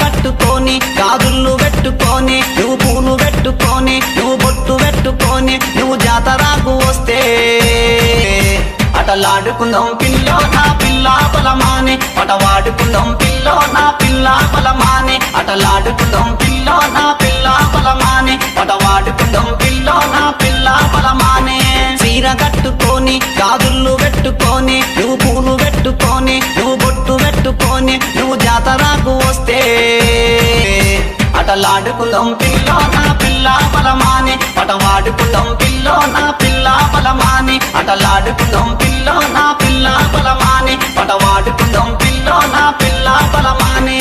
కట్టుకొని గాజుళ్ళు పెట్టుకొని నువ్వు పూలు పెట్టుకొని నువ్వు బొట్టు పెట్టుకొని నువ్వు జాతరకు వస్తే అటలాడుకుందాం పిల్లో నా పిల్ల బలమాని పటవాడుకుందాం పిల్లో నా పిల్ల బలమాని అటలాడుకుందాం పిల్లో నా పిల్ల బలమాని పటవాడుకుందాం పిల్లో నా పిల్ల బలమాని చీర కట్టుకొని గాజుళ్ళు పెట్టుకొని నువ్వు పూలు పెట్టుకొని నువ్వు బొట్టు పెట్టుకొని నువ్వు జాతరకు వస్తే అటలాడుకుందాం పిల్లో నా పిల్ల బలమాని పటవాడుకుందాం పిల్లో నా పిల్ల బలమాని అటలాడుకుందాం పిల్లో నా పిల్ల బలమాని పటవాడుకుందాం పిల్లో నా పిల్ల బలమాని